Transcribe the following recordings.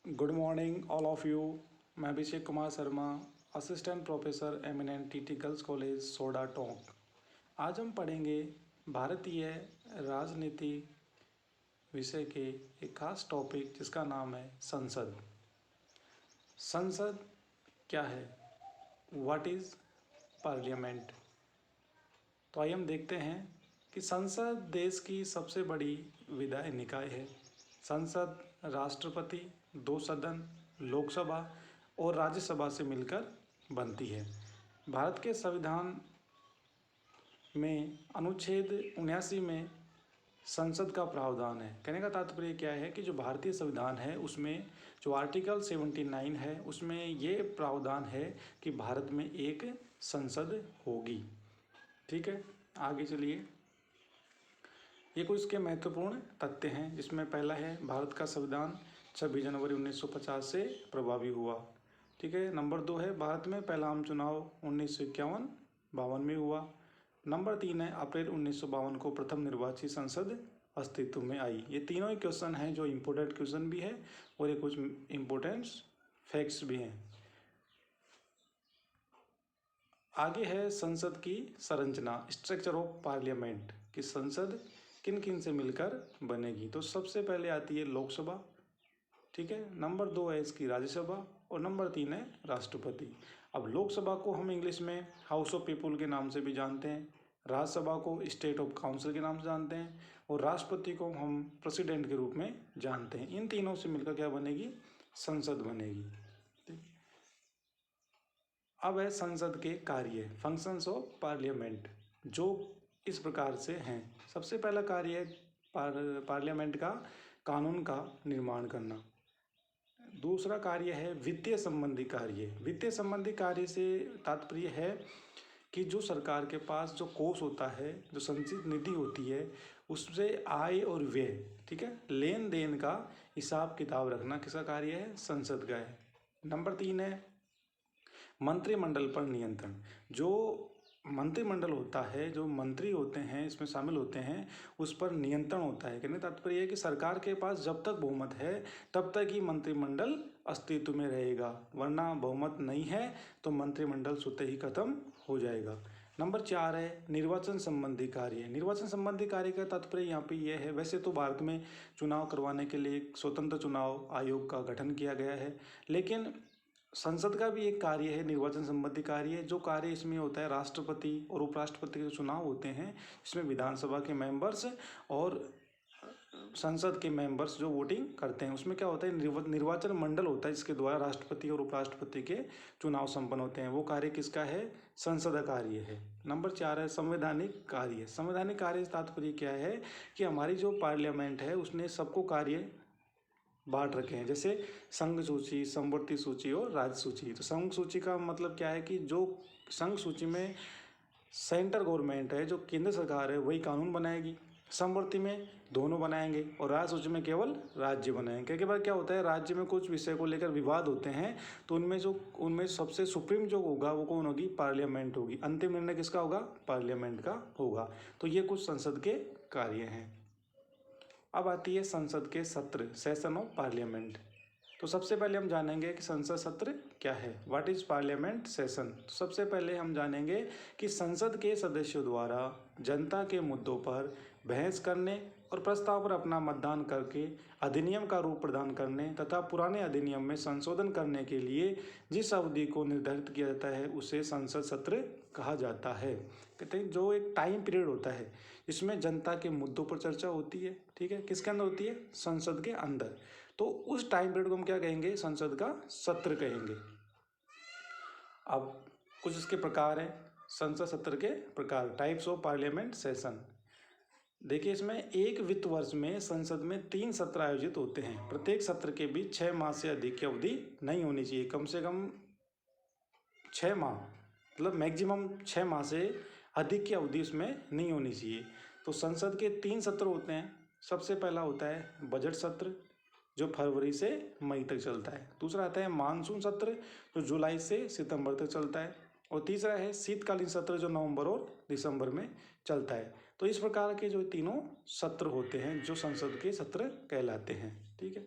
Good morning all of you. मैं Abhishek Kumar Sharma, assistant professor eminent girls college Soda Tonk. आज हम पढ़ेंगे भारतीय राजनीति विषय के एक खास टॉपिक जिसका नाम है संसद। संसद क्या है? What is parliament? तो आइए हम देखते हैं कि संसद देश की सबसे बड़ी विधायी निकाय है। संसद राष्ट्रपति, दो सदन, लोकसभा और राज्यसभा से मिलकर बनती है। भारत के संविधान में अनुच्छेद 79 में संसद का प्रावधान है। कहने का तात्पर्य क्या है कि जो भारतीय संविधान है उसमें जो आर्टिकल 79 है उसमें ये प्रावधान है कि भारत में एक संसद होगी। ठीक है, आगे चलिए। ये कुछ इसके महत्वपूर्ण तथ्य हैं, जिसमें पहला है भारत का संविधान 26 जनवरी 1950 से प्रभावी हुआ। ठीक है। नंबर 2 है भारत में पहला आम चुनाव 1951-52 में हुआ। नंबर 3 है अप्रैल 1952 को प्रथम निर्वाचित संसद अस्तित्व में आई। ये तीनों ही क्वेश्चन हैं जो इम्पोर्टेंट क्वेश्चन भी है और ये कुछ इम्पोर्टेंट फैक्ट्स भी हैं। आगे है संसद की संरचना, स्ट्रक्चर ऑफ पार्लियामेंट, कि संसद किन किन से मिलकर बनेगी। तो सबसे पहले आती है लोकसभा। ठीक है। नंबर 2 है इसकी राज्यसभा और नंबर 3 है राष्ट्रपति। अब लोकसभा को हम इंग्लिश में हाउस ऑफ पीपुल के नाम से भी जानते हैं, राज्यसभा को स्टेट ऑफ काउंसिल के नाम से जानते हैं और राष्ट्रपति को हम प्रेसिडेंट के रूप में जानते हैं। इन तीनों से मिलकर क्या बनेगी? संसद बनेगी। अब है संसद के कार्य, फंक्शंस ऑफ पार्लियामेंट, जो इस प्रकार से हैं। सबसे पहला कार्य है पार्लियामेंट का कानून का निर्माण करना। दूसरा कार्य है वित्तीय संबंधी कार्य। वित्तीय संबंधी कार्य से तात्पर्य है कि जो सरकार के पास जो कोष होता है, जो संचित निधि होती है, उससे आय और व्यय, ठीक है, लेन देन का हिसाब किताब रखना किसका कार्य है? संसद का है। नंबर 3 है मंत्रिमंडल पर नियंत्रण। जो मंत्रिमंडल होता है, जो मंत्री होते हैं इसमें शामिल होते हैं, उस पर नियंत्रण होता है। कहने का तात्पर्य है कि सरकार के पास जब तक बहुमत है तब तक ही मंत्रिमंडल अस्तित्व में रहेगा, वरना बहुमत नहीं है तो मंत्रिमंडल स्वतः ही खत्म हो जाएगा। नंबर 4 है निर्वाचन संबंधी कार्य। निर्वाचन संबंधी कार्य का तात्पर्य यहाँ पे यह है, वैसे तो भारत में चुनाव करवाने के लिए एक स्वतंत्र चुनाव आयोग का गठन किया गया है, लेकिन संसद का भी एक कार्य है निर्वाचन संबंधी कार्य। जो कार्य इसमें होता है राष्ट्रपति और उपराष्ट्रपति के जो चुनाव होते हैं, इसमें विधानसभा के मेंबर्स और संसद के मेंबर्स जो वोटिंग करते हैं, उसमें क्या होता है निर्वाचन मंडल होता है जिसके द्वारा राष्ट्रपति और उपराष्ट्रपति के चुनाव संपन्न होते हैं। वो कार्य किसका है? संसद कार्य है। नंबर 4 है संवैधानिक कार्य। संवैधानिक कार्य से तात्पर्य क्या है कि हमारी जो पार्लियामेंट है उसने सबको कार्य बांट रखे हैं, जैसे संघ सूची, समवर्ती सूची और राज्य सूची। तो संघ सूची का मतलब क्या है कि जो संघ सूची में सेंट्रल गवर्नमेंट है, जो केंद्र सरकार है, वही कानून बनाएगी। समवर्ती में दोनों बनाएंगे और राज्य सूची में केवल राज्य बनाएंगे। कई बार क्या होता है, राज्य में कुछ विषय को लेकर विवाद होते हैं, तो उनमें सबसे सुप्रीम जो होगा वो कौन होगी? पार्लियामेंट होगी। अंतिम निर्णय किसका होगा? पार्लियामेंट का होगा। तो ये कुछ संसद के कार्य हैं। अब आती है संसद के सत्र, सेशन ऑफ पार्लियामेंट। तो सबसे पहले हम जानेंगे कि संसद सत्र क्या है, व्हाट इज पार्लियामेंट सेशन। तो सबसे पहले हम जानेंगे कि संसद के सदस्यों द्वारा जनता के मुद्दों पर बहस करने और प्रस्ताव पर अपना मतदान करके अधिनियम का रूप प्रदान करने तथा पुराने अधिनियम में संशोधन करने के लिए जिस अवधि को निर्धारित किया जाता है उसे संसद सत्र कहा जाता है। कहते हैं जो एक टाइम पीरियड होता है इसमें जनता के मुद्दों पर चर्चा होती है। ठीक है, किसके अंदर होती है? संसद के अंदर। तो उस टाइम पीरियड को हम क्या कहेंगे? संसद का सत्र कहेंगे। अब कुछ इसके प्रकार हैं, संसद सत्र के प्रकार, टाइप्स ऑफ पार्लियामेंट सेशन। देखिए, इसमें एक वित्त वर्ष में संसद में 3 सत्र आयोजित होते हैं। प्रत्येक सत्र के बीच 6 माह से अधिक की अवधि नहीं होनी चाहिए। कम से कम 6 माह, मतलब मैक्सिमम 6 माह से अधिक की अवधि उसमें नहीं होनी चाहिए। तो संसद के 3 सत्र होते हैं। सबसे पहला होता है बजट सत्र, जो फरवरी से मई तक चलता है। दूसरा आता है मानसून सत्र, जो जुलाई से सितंबर तक चलता है। और तीसरा है शीतकालीन सत्र, जो नवंबर और दिसंबर में चलता है। तो इस प्रकार के जो तीनों सत्र होते हैं जो संसद के सत्र कहलाते हैं। ठीक है।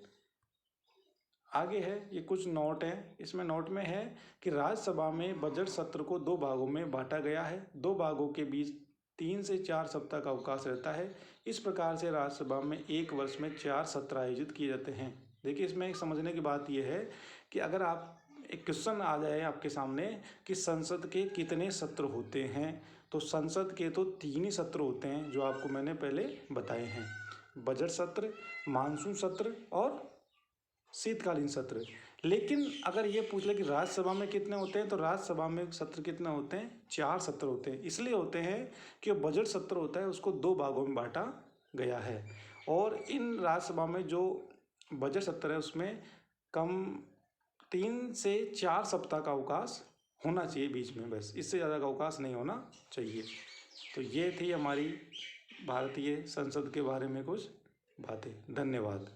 आगे है, ये कुछ नोट हैं। इसमें नोट में है कि राज्यसभा में बजट सत्र को 2 भागों में बांटा गया है। 2 भागों के बीच 3 से 4 सप्ताह का अवकाश रहता है। इस प्रकार से राज्यसभा में एक वर्ष में 4 सत्र आयोजित किए जाते हैं। देखिए, इसमें एक समझने की बात यह है कि अगर आप एक क्वेश्चन आ जाए आपके सामने कि संसद के कितने सत्र होते हैं, तो संसद के तो 3 ही सत्र होते हैं जो आपको मैंने पहले बताए हैं, बजट सत्र, मानसून सत्र और शीतकालीन सत्र। लेकिन अगर ये पूछ ले कि राज्यसभा में कितने होते हैं, तो राज्यसभा में सत्र कितने होते हैं, 4 सत्र होते हैं। इसलिए होते हैं कि बजट सत्र होता है उसको 2 भागों में बांटा गया है। और इन राज्यसभा में जो बजट सत्र है उसमें कम 3 से 4 सप्ताह का अवकाश होना चाहिए बीच में, बस इससे ज़्यादा का अवकाश नहीं होना चाहिए। तो ये थी हमारी भारतीय संसद के बारे में कुछ बातें। धन्यवाद।